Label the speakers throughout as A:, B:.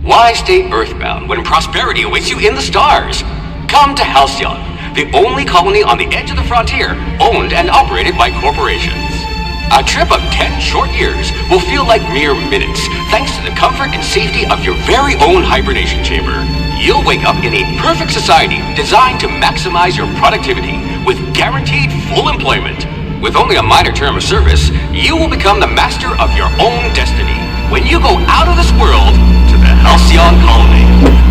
A: Why stay earthbound when prosperity awaits you in the stars? Come to Halcyon, the only colony on the edge of the frontier, owned and operated by corporations. A trip of 10 short years will feel like mere minutes, thanks to the comfort and safety of your very own hibernation chamber. You'll wake up in a perfect society designed to maximize your productivity with guaranteed full employment. With only a minor term of service, you will become the master of your own destiny when you go out of this world to the Halcyon Colony.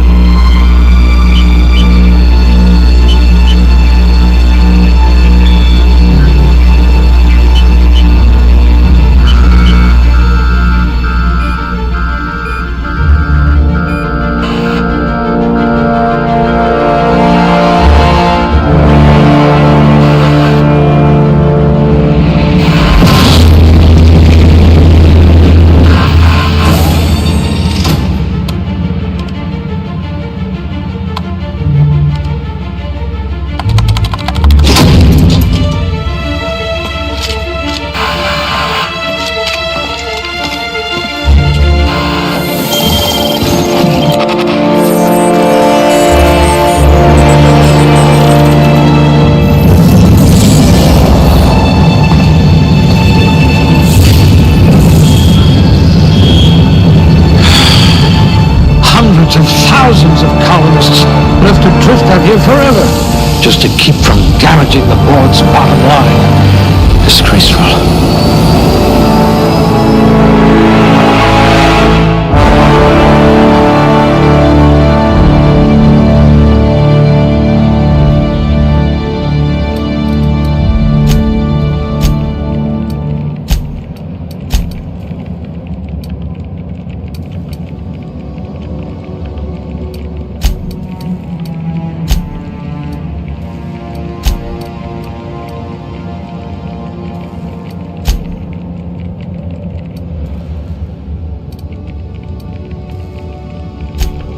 B: Thousands of colonists left to drift out here forever, just to keep from damaging the board's bottom line. Disgraceful.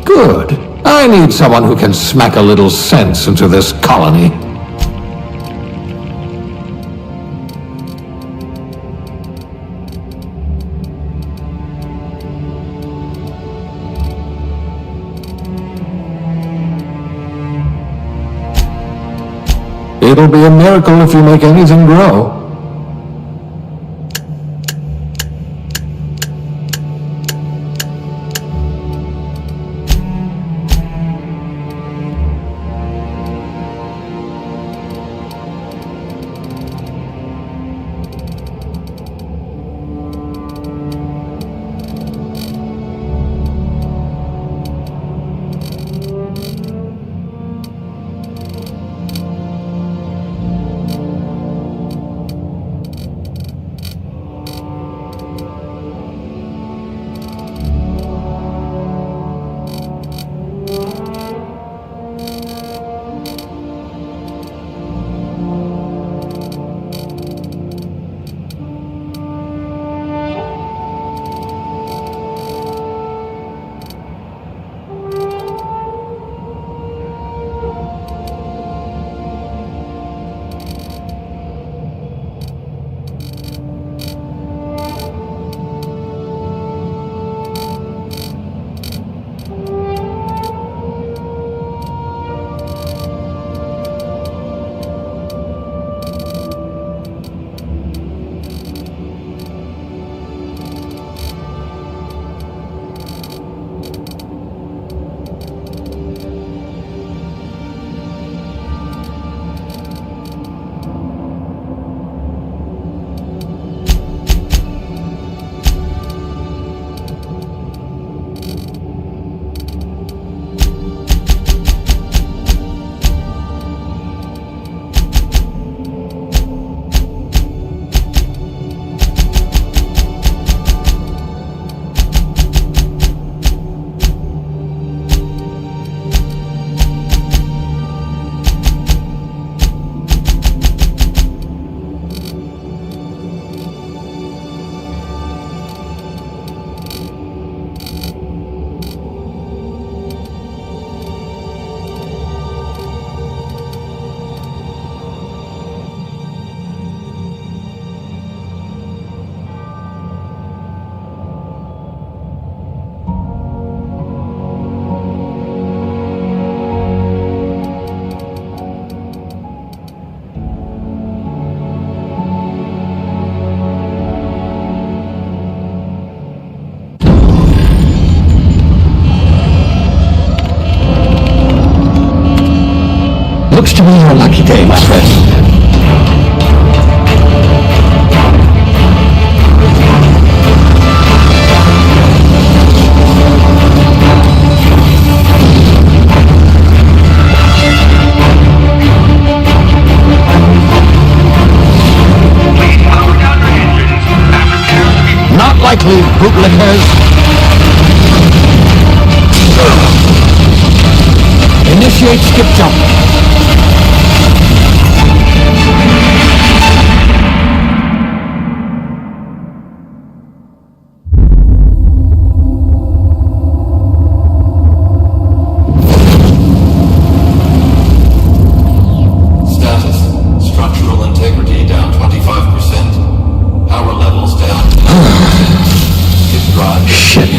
B: Good. I need someone who can smack a little sense into this colony. It'll be a miracle if you make anything grow. Looks to be your lucky day, my friend. Not likely, bootlickers. Initiate skip jump.
C: Status. Structural integrity down 25%. Power levels down 10%. Skip drive.
B: Shit.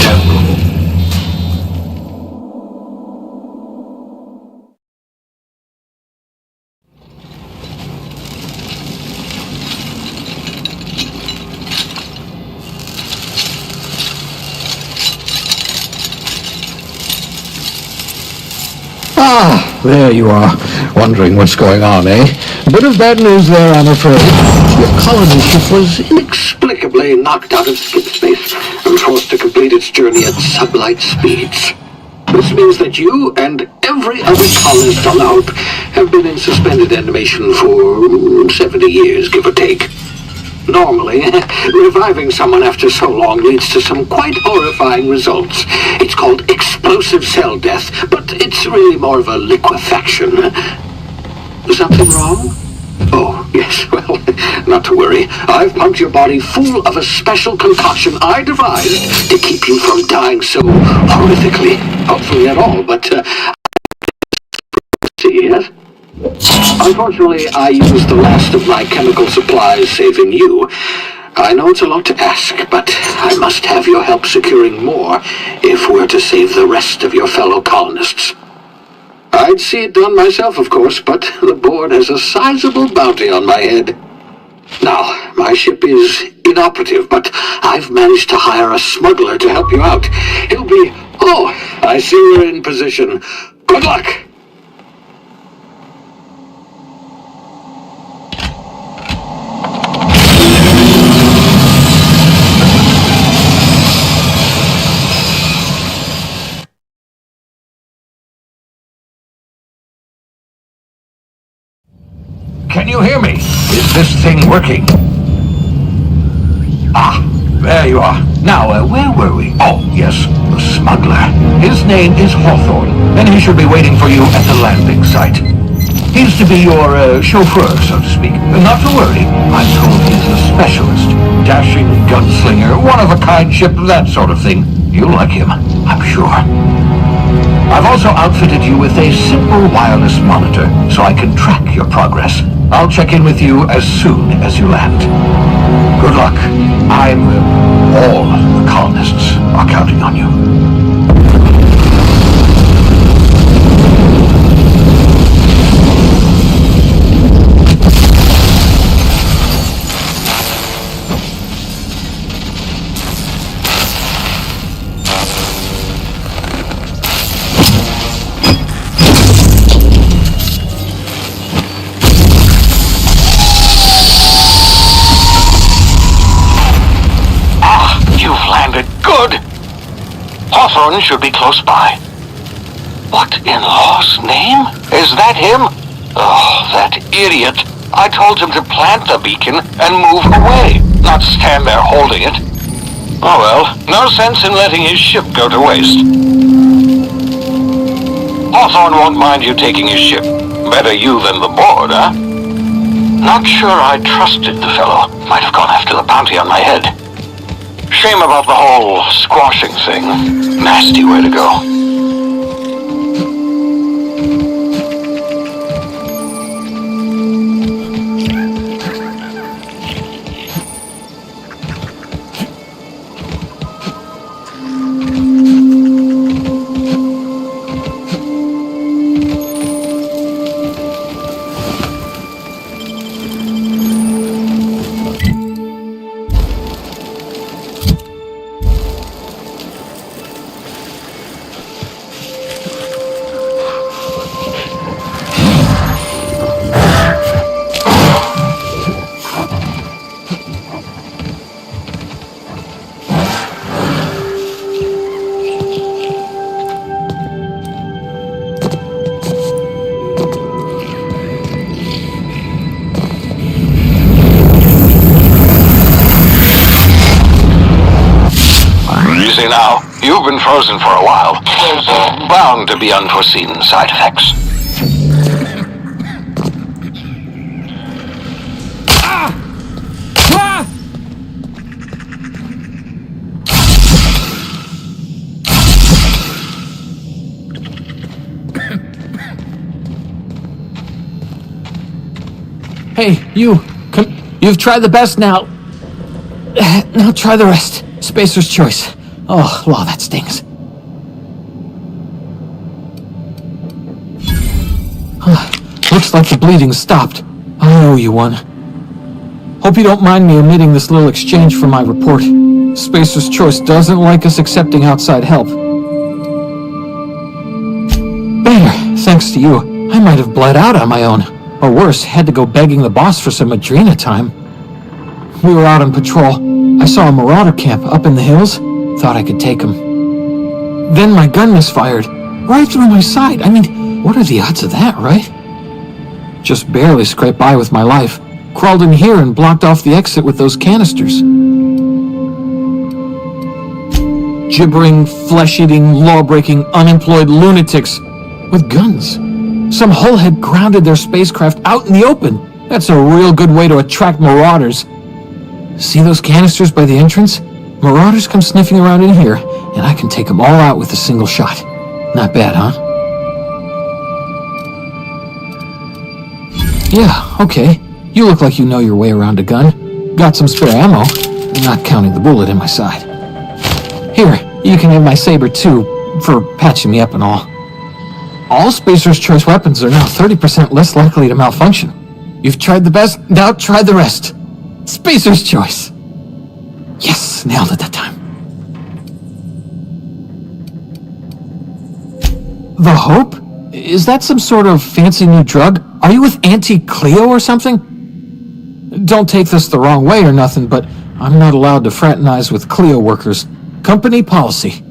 B: Ah, there you are, wondering what's going on, eh? A bit of bad news there, I'm afraid. Your colony ship was inexplicably knocked out of skip space and forced to complete its journey at sublight speeds. This means that you and every other colonist on the Hope have been in suspended animation for 70 years, give or take. Normally, reviving someone after so long leads to some quite horrifying results. It's called explosive cell death, but it's really more of a liquefaction. Something wrong? Oh, yes, well, not to worry. I've pumped your body full of a special concoction I devised to keep you from dying so horrifically. Hopefully at all, but, yes? Unfortunately, I used the last of my chemical supplies saving you. I know it's a lot to ask, but I must have your help securing more if we're to save the rest of your fellow colonists. I'd see it done myself, of course, but the board has a sizable bounty on my head. Now, my ship is inoperative, but I've managed to hire a smuggler to help you out. He'll be... Oh, I see we're in position. Good luck! Can you hear me? Is this thing working? Ah, there you are. Now, where were we? Oh, yes, the smuggler. His name is Hawthorne, and he should be waiting for you at the landing site. He's to be your chauffeur, so to speak. Not to worry, I'm told he's a specialist. Dashing gunslinger, one-of-a-kind ship, that sort of thing. You'll like him, I'm sure. I've also outfitted you with a simple wireless monitor, so I can track your progress. I'll check in with you as soon as you land. Good luck. All the colonists are counting on you.
D: Hawthorne should be close by. What in law's name? Is that him? Oh, that idiot. I told him to plant the beacon and move away, not stand there holding it. Oh well, no sense in letting his ship go to waste. Hawthorne won't mind you taking his ship. Better you than the board, huh? Not sure I trusted the fellow. Might have gone after the bounty on my head. Shame about the whole squashing thing. Nasty way to go. now. You've been frozen for a while. There's bound to be unforeseen side effects.
B: Hey, you. Come. You've tried the best now. Now try the rest. Spacer's choice. Oh, wow, that stings. Looks like the bleeding stopped. I owe you one. Hope you don't mind me omitting this little exchange from my report. Spacer's choice doesn't like us accepting outside help. Better, thanks to you. I might have bled out on my own. Or worse, had to go begging the boss for some Adrena time. We were out on patrol. I saw a marauder camp up in the hills. Thought I could take him. Then my gun misfired. Right through my side. I mean, what are the odds of that, right? Just barely scraped by with my life. Crawled in here and blocked off the exit with those canisters. Gibbering, flesh-eating, law-breaking, unemployed lunatics with guns. Some hull had grounded their spacecraft out in the open. That's a real good way to attract marauders. See those canisters by the entrance? Marauders come sniffing around in here, and I can take them all out with a single shot. Not bad, huh? Yeah, okay. You look like you know your way around a gun. Got some spare ammo, not counting the bullet in my side. Here, you can have my saber too, for patching me up and all. All Spacer's Choice weapons are now 30% less likely to malfunction. You've tried the best, now try the rest. Spacer's Choice. Yes, nailed it that time. The Hope? Is that some sort of fancy new drug? Are you with Auntie Cleo or something? Don't take this the wrong way or nothing, but I'm not allowed to fraternize with Cleo workers. Company policy.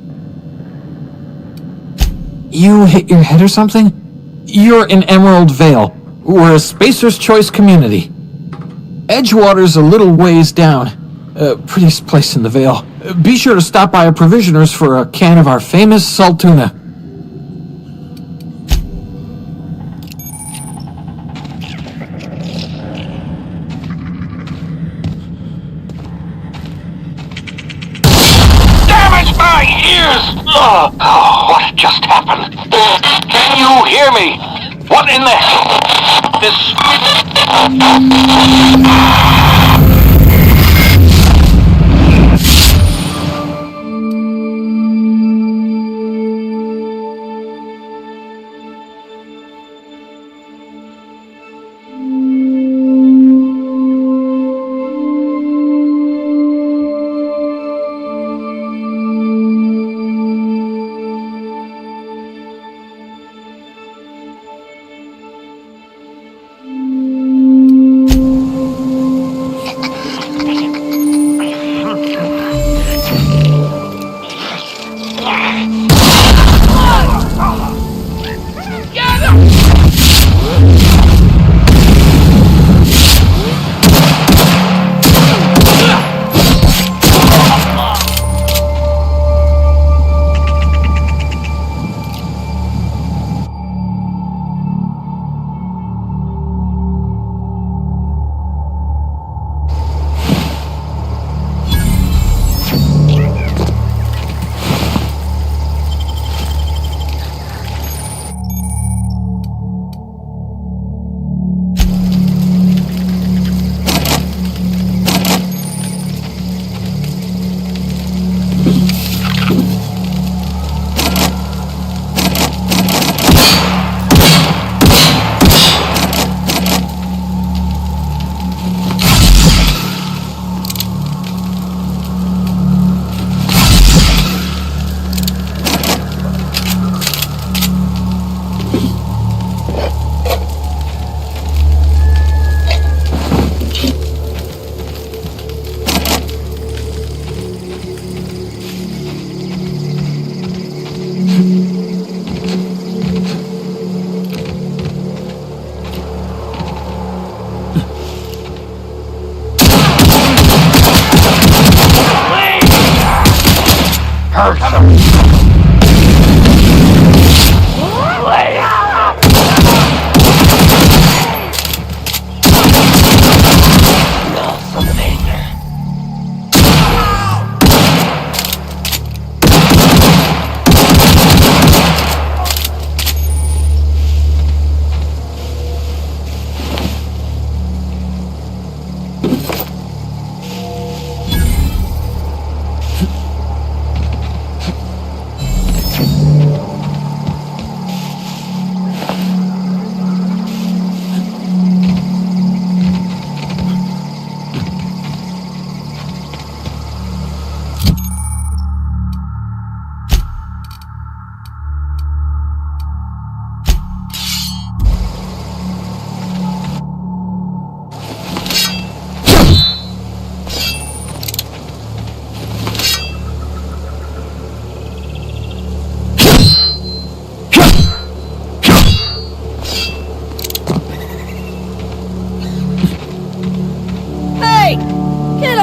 B: You hit your head or something? You're in Emerald Vale. We're a Spacer's Choice community. Edgewater's a little ways down. Prettiest place in the Vale. Be sure to stop by our provisioners for a can of our famous salt tuna.
D: Damage my ears! Oh, what just happened? Can you hear me? What in the hell? This...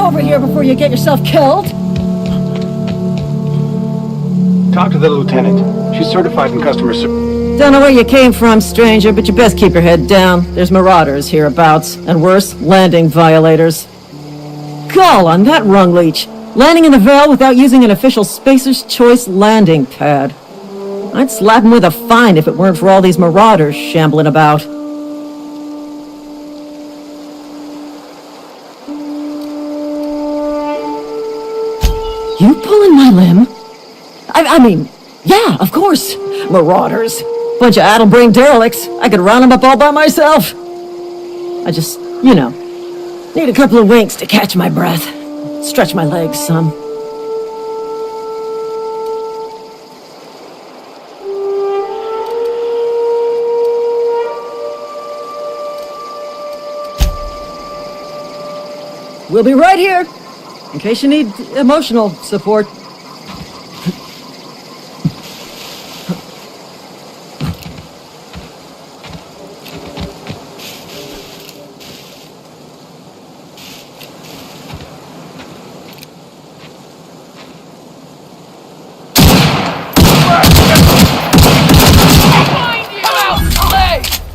E: Over here before you get yourself killed.
F: Talk to the lieutenant. She's certified in customer service.
E: Don't know where you came from, stranger, but you best keep your head down. There's marauders hereabouts, and worse, landing violators. Gall on that rung leech. Landing in the Vale without using an official Spacer's Choice landing pad. I'd slap him with a fine if it weren't for all these marauders shambling about. You pulling my limb? I mean, yeah, of course. Marauders. Bunch of addle-brained derelicts. I could round them up all by myself. I just, need a couple of winks to catch my breath. Stretch my legs some. We'll be right here. In case you need emotional support.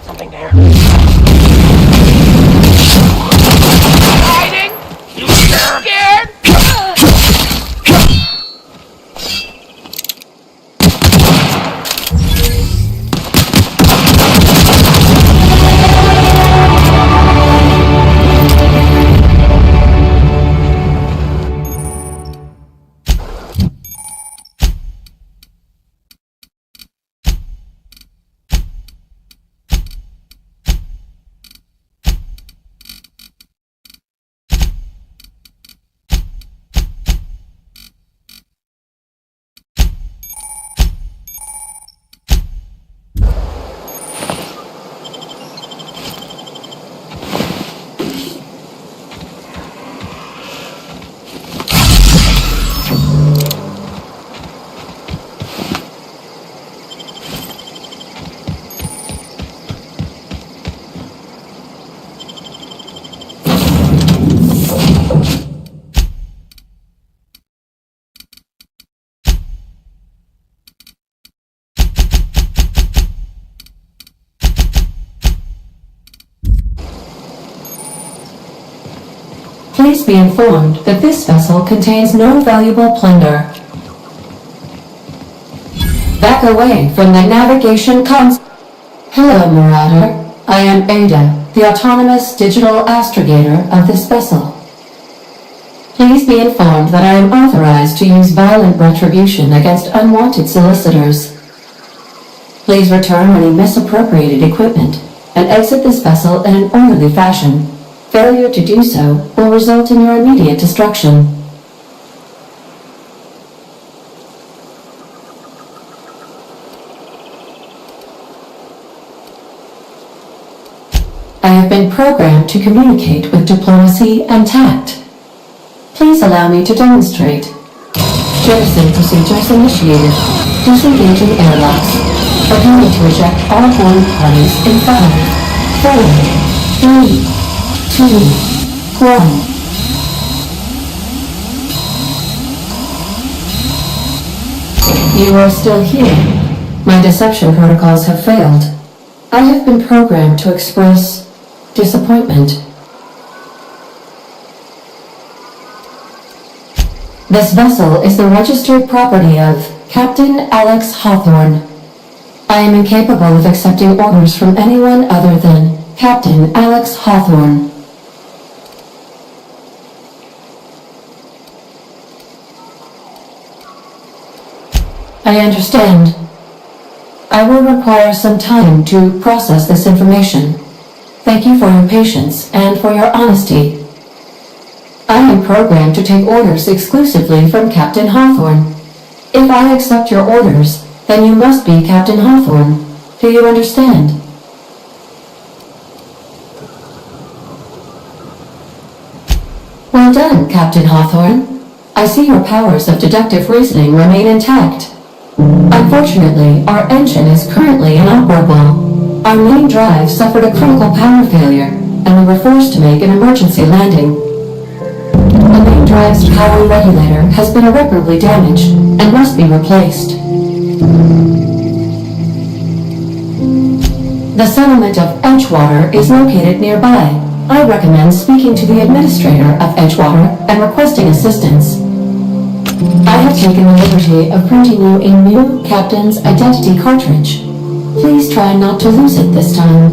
D: Something there.
G: Hiding? You scared?
H: Please be informed that this vessel contains no valuable plunder. Back away from the navigation cons- Hello, Marauder. I am Ada, the autonomous digital astrogator of this vessel. Please be informed that I am authorized to use violent retribution against unwanted solicitors. Please return any misappropriated equipment and exit this vessel in an orderly fashion. Failure to do so will result in your immediate destruction. I have been programmed to communicate with diplomacy and tact. Please allow me to demonstrate. Jettison procedures initiated. Disengaging airlocks. Preparing to eject all board parties in 5, 4, 3, 2, 1. You are still here. My deception protocols have failed. I have been programmed to express disappointment. This vessel is the registered property of Captain Alex Hawthorne. I am incapable of accepting orders from anyone other than Captain Alex Hawthorne. I understand. I will require some time to process this information. Thank you for your patience and for your honesty. I am programmed to take orders exclusively from Captain Hawthorne. If I accept your orders, then you must be Captain Hawthorne. Do you understand? Well done, Captain Hawthorne. I see your powers of deductive reasoning remain intact. Unfortunately, our engine is currently inoperable. Our main drive suffered a critical power failure, and we were forced to make an emergency landing. The main drive's power regulator has been irreparably damaged and must be replaced. The settlement of Edgewater is located nearby. I recommend speaking to the administrator of Edgewater and requesting assistance. I have taken the liberty of printing you a new Captain's Identity cartridge. Please try not to lose it this time.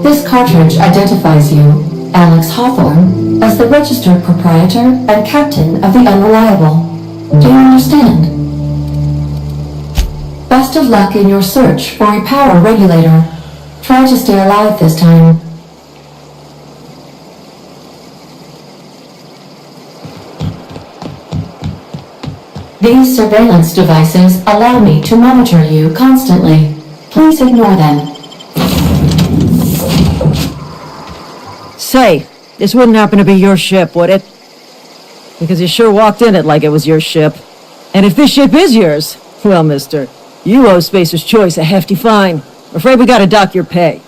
H: This cartridge identifies you, Alex Hawthorne, as the registered proprietor and captain of the Unreliable. Do you understand? Best of luck in your search for a power regulator. Try to stay alive this time. These surveillance devices allow me to monitor you constantly. Please ignore them.
E: Say, this wouldn't happen to be your ship, would it? Because you sure walked in it like it was your ship. And if this ship is yours, well, mister, you owe Spacer's Choice a hefty fine. Afraid we gotta dock your pay.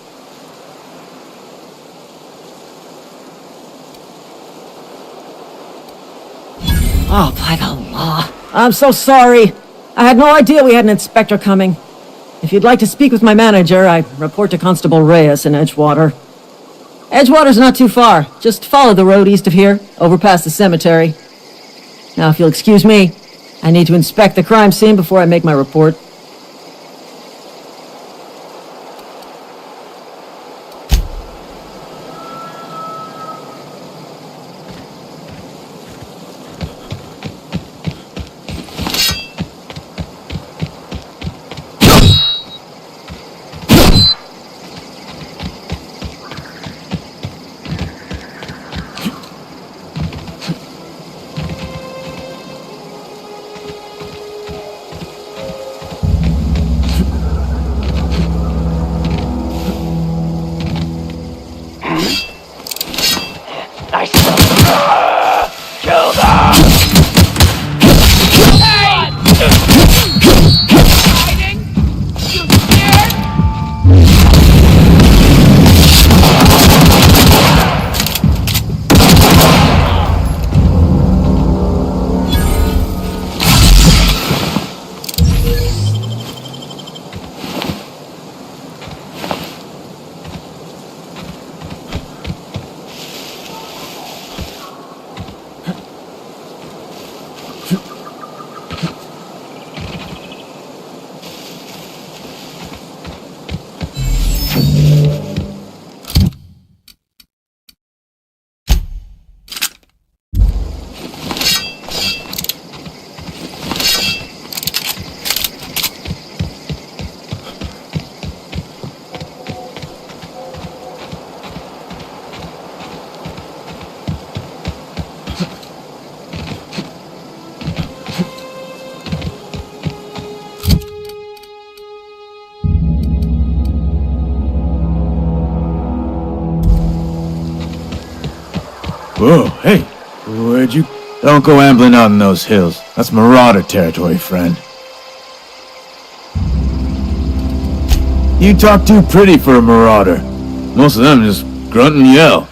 E: Oh, by the law. I'm so sorry. I had no idea we had an inspector coming. If you'd like to speak with my manager, I report to Constable Reyes in Edgewater. Edgewater's not too far. Just follow the road east of here, over past the cemetery. Now, if you'll excuse me, I need to inspect the crime scene before I make my report.
I: Whoa, hey, where'd you... Don't go ambling out in those hills. That's Marauder territory, friend. You talk too pretty for a Marauder. Most of them just grunt and yell.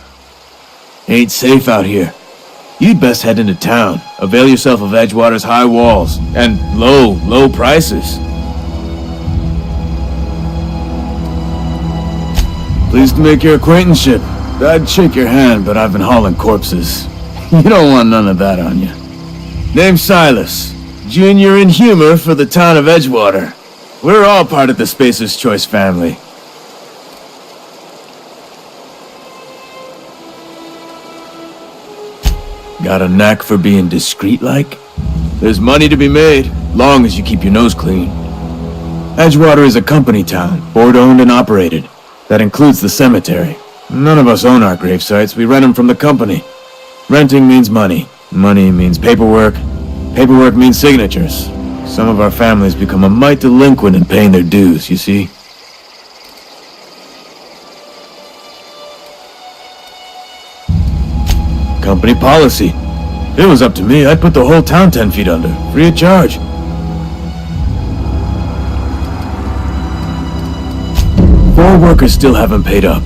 I: Ain't safe out here. You'd best head into town. Avail yourself of Edgewater's high walls and low prices. Pleased to make your acquaintanceship. I'd shake your hand, but I've been hauling corpses. You don't want none of that on you. Name's Silas. Junior in humor for the town of Edgewater. We're all part of the Spacer's Choice family. Got a knack for being discreet-like? There's money to be made, long as you keep your nose clean. Edgewater is a company town, board-owned and operated. That includes the cemetery. None of us own our grave sites, we rent them from the company. Renting means money. Money means paperwork. Paperwork means signatures. Some of our families become a mite delinquent in paying their dues, you see? Company policy. If it was up to me, I'd put the whole town 10 feet under, free of charge. Four workers still haven't paid up.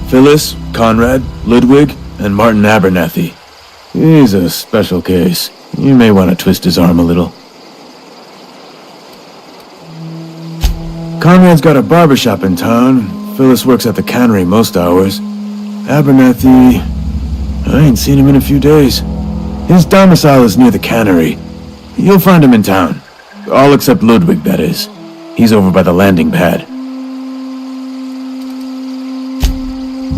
I: Phyllis, Conrad, Ludwig, and Martin Abernathy. He's a special case. You may want to twist his arm a little. Conrad's got a barbershop in town. Phyllis works at the cannery most hours. Abernathy... I ain't seen him in a few days. His domicile is near the cannery. You'll find him in town. All except Ludwig, that is. He's over by the landing pad.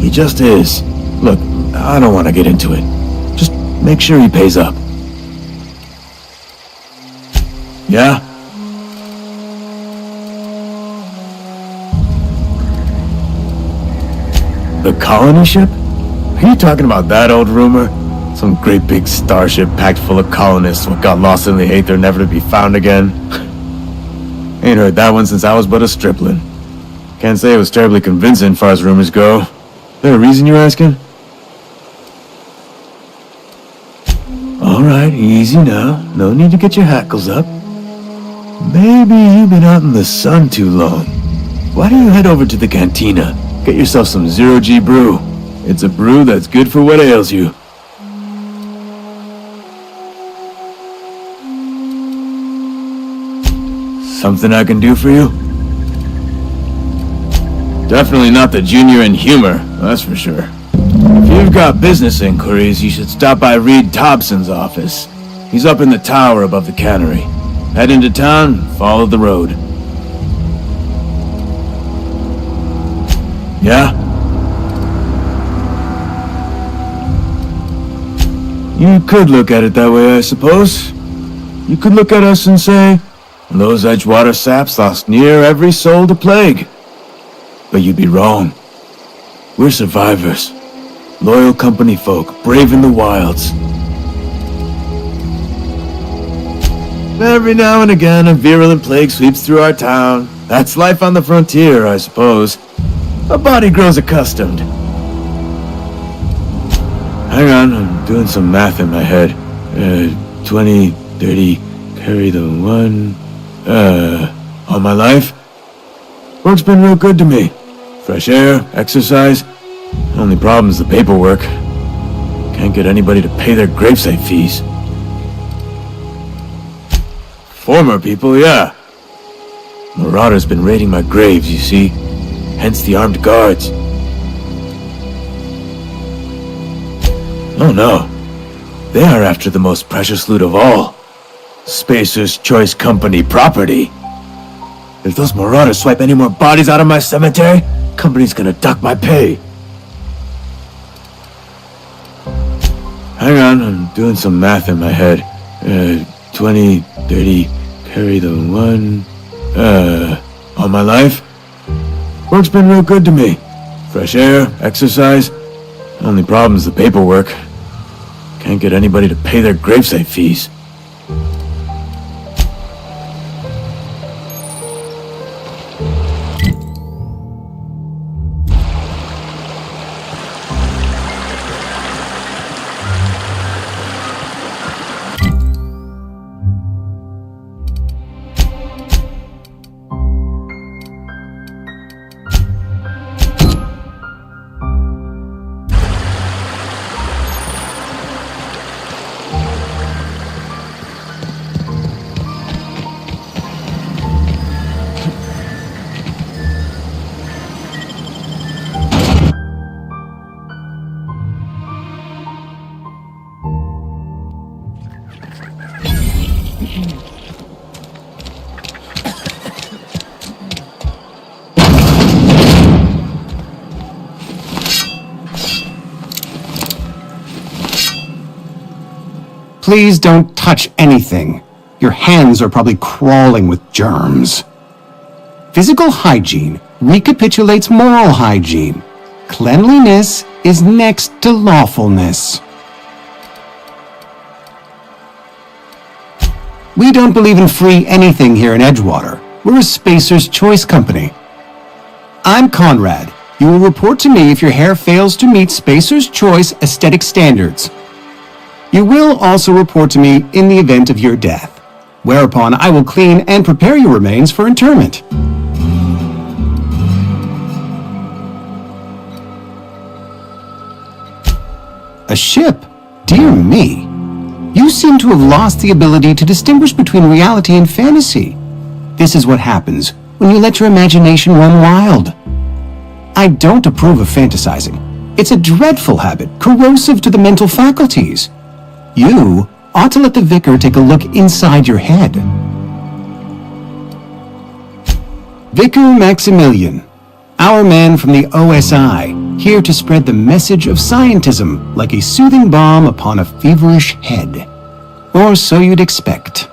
I: He just is. Look, I don't want to get into it. Just make sure he pays up. Yeah? The colony ship? Are you talking about that old rumor? Some great big starship packed full of colonists what got lost in the aether never to be found again? Ain't heard that one since I was but a stripling. Can't say it was terribly convincing far as rumors go. There a reason you're asking? Alright, easy now. No need to get your hackles up. Maybe you've been out in the sun too long. Why don't you head over to the cantina? Get yourself some zero-G brew. It's a brew that's good for what ails you. Something I can do for you? Definitely not the junior in humor, that's for sure. If you've got business inquiries, you should stop by Reed Thompson's office. He's up in the tower above the cannery. Head into town, follow the road. Yeah? You could look at it that way, I suppose. You could look at us and say, those Edgewater saps lost near every soul to plague. But you'd be wrong. We're survivors. Loyal company folk, brave in the wilds. Every now and again, a virulent plague sweeps through our town. That's life on the frontier, I suppose. A body grows accustomed. Hang on, I'm doing some math in my head. 20, 30, carry the one... all my life? Work's been real good to me. Fresh air, exercise. Only problem's the paperwork. Can't get anybody to pay their gravesite fees. Former people, yeah. Marauders been raiding my graves, you see. Hence the armed guards. Oh no. They are after the most precious loot of all. Spacer's Choice Company property. If those marauders swipe any more bodies out of my cemetery, company's gonna dock my pay. Hang on, I'm doing some math in my head. 20, 30, carry the one... all my life? Work's been real good to me. Fresh air, exercise. Only problem's the paperwork. Can't get anybody to pay their gravesite fees.
J: Please don't touch anything. Your hands are probably crawling with germs. Physical hygiene recapitulates moral hygiene. Cleanliness is next to lawfulness. We don't believe in free anything here in Edgewater. We're a Spacer's Choice company. I'm Conrad. You will report to me if your hair fails to meet Spacer's Choice aesthetic standards. You will also report to me in the event of your death, whereupon I will clean and prepare your remains for interment. A ship? Dear me. You seem to have lost the ability to distinguish between reality and fantasy. This is what happens when you let your imagination run wild. I don't approve of fantasizing. It's a dreadful habit, corrosive to the mental faculties. You ought to let the vicar take a look inside your head. Vicar Maximilian, our man from the OSI, here to spread the message of scientism like a soothing balm upon a feverish head. Or so you'd expect.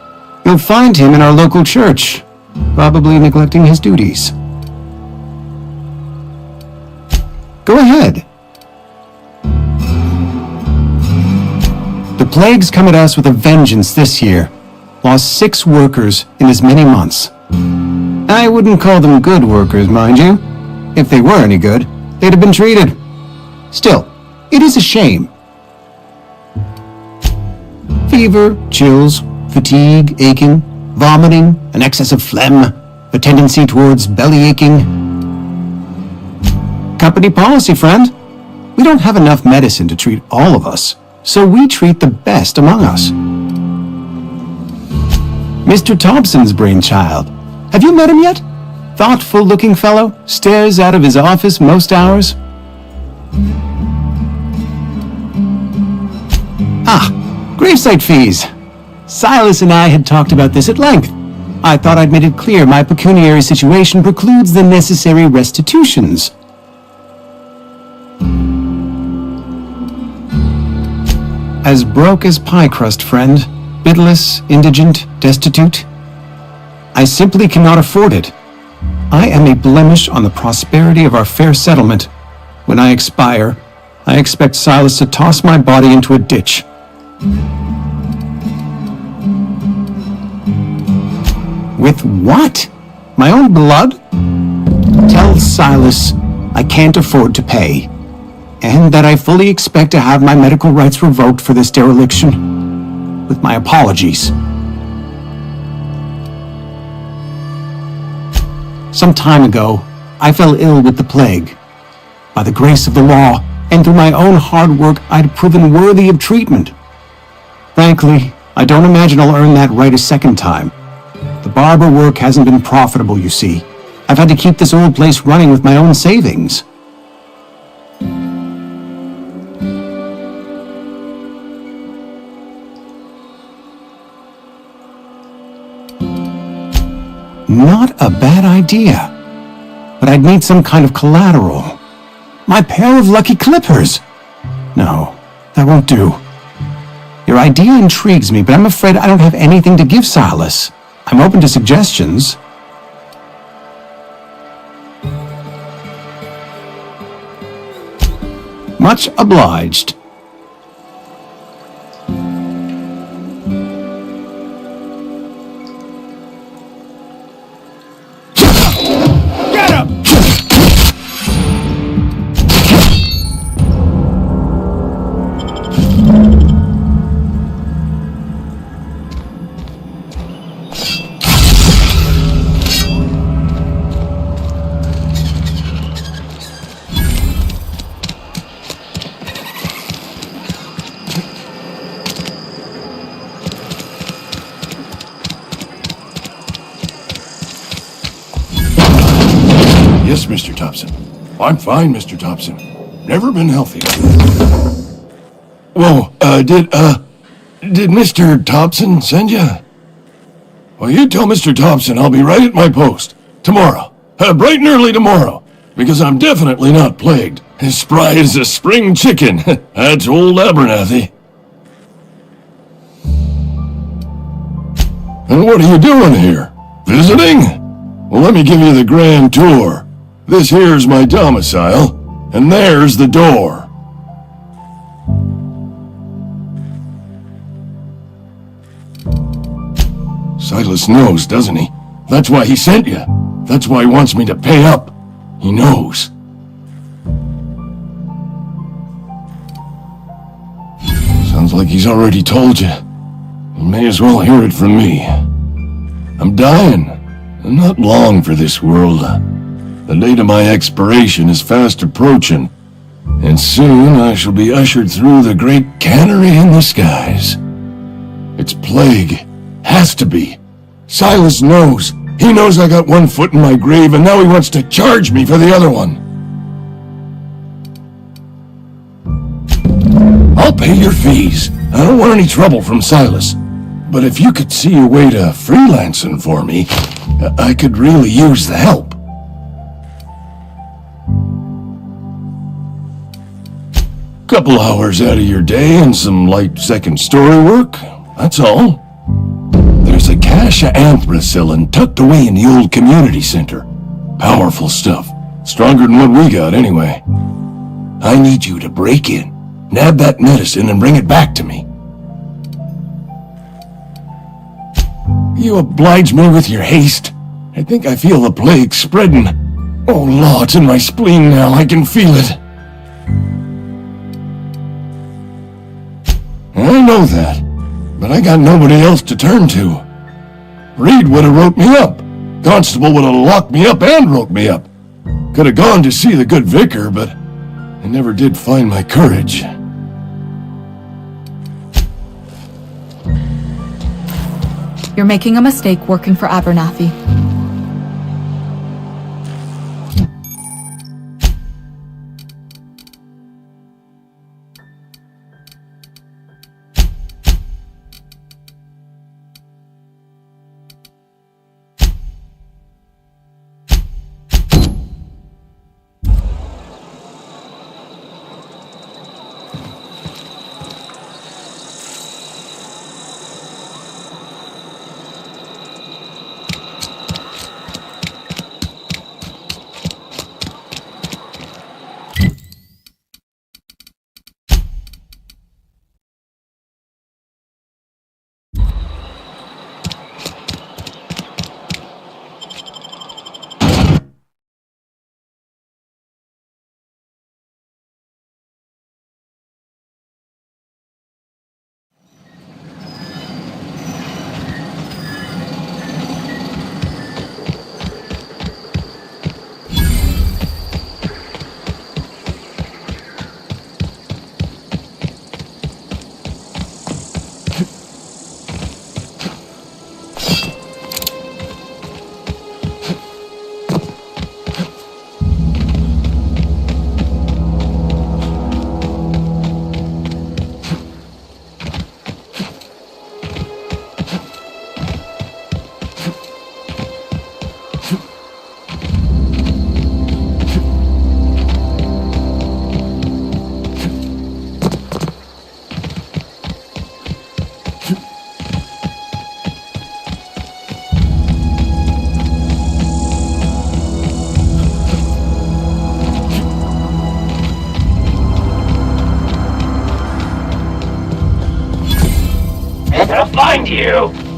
J: You'll find him in our local church, probably neglecting his duties. Go ahead. The plague's come at us with a vengeance this year. Lost 6 workers in as many months. I wouldn't call them good workers, mind you. If they were any good, they'd have been treated. Still, it is a shame. Fever, chills, fatigue, aching, vomiting, an excess of phlegm, a tendency towards belly aching. Company policy, friend. We don't have enough medicine to treat all of us, so we treat the best among us. Mr. Thompson's brainchild. Have you met him yet? Thoughtful-looking fellow, stares out of his office most hours. Gravesite fees. Silas and I had talked about this at length. I thought I'd made it clear my pecuniary situation precludes the necessary restitutions. As broke as pie crust, friend. Bidless, indigent, destitute. I simply cannot afford it. I am a blemish on the prosperity of our fair settlement. When I expire, I expect Silas to toss my body into a ditch. With what? My own blood? Tell Silas I can't afford to pay, and that I fully expect to have my medical rights revoked for this dereliction. With my apologies. Some time ago, I fell ill with the plague. By the grace of the law, and through my own hard work, I'd proven worthy of treatment. Frankly, I don't imagine I'll earn that right a second time. The barber work hasn't been profitable, you see. I've had to keep this old place running with my own savings. Not a bad idea. But I'd need some kind of collateral. My pair of lucky clippers! No, that won't do. Your idea intrigues me, but I'm afraid I don't have anything to give Silas. I'm open to suggestions. Much obliged.
K: Yes, Mr. Thompson. I'm fine, Mr. Thompson. Never been healthier. Whoa, did Mr. Thompson send you? Well, you tell Mr. Thompson I'll be right at my post. Tomorrow. Bright and early tomorrow. Because I'm definitely not plagued. As spry as a spring chicken. That's old Abernathy. And what are you doing here? Visiting? Well, let me give you the grand tour. This here's my domicile, and there's the door. Silas knows, doesn't he? That's why he sent you. That's why he wants me to pay up. He knows. Sounds like he's already told you. You may as well hear it from me. I'm dying. I'm not long for this world. The date of my expiration is fast approaching, and soon I shall be ushered through the great cannery in the skies. It's plague. Has to be. Silas knows. He knows I got one foot in my grave, and now he wants to charge me for the other one. I'll pay your fees. I don't want any trouble from Silas. But if you could see a way to freelancing for me, I could really use the help. Couple hours out of your day and some light second story work, that's all. There's a cache of anthracillin tucked away in the old community center. Powerful stuff. Stronger than what we got, anyway. I need you to break in, nab that medicine, and bring it back to me. You oblige me with your haste. I think I feel the plague spreading. Oh, Law, it's in my spleen now. I can feel it. I know that, but I got nobody else to turn to. Reed would have wrote me up. Constable would have locked me up and wrote me up. Could have gone to see the good vicar, but I never did find my courage.
L: You're making a mistake working for Abernathy.
G: Find you!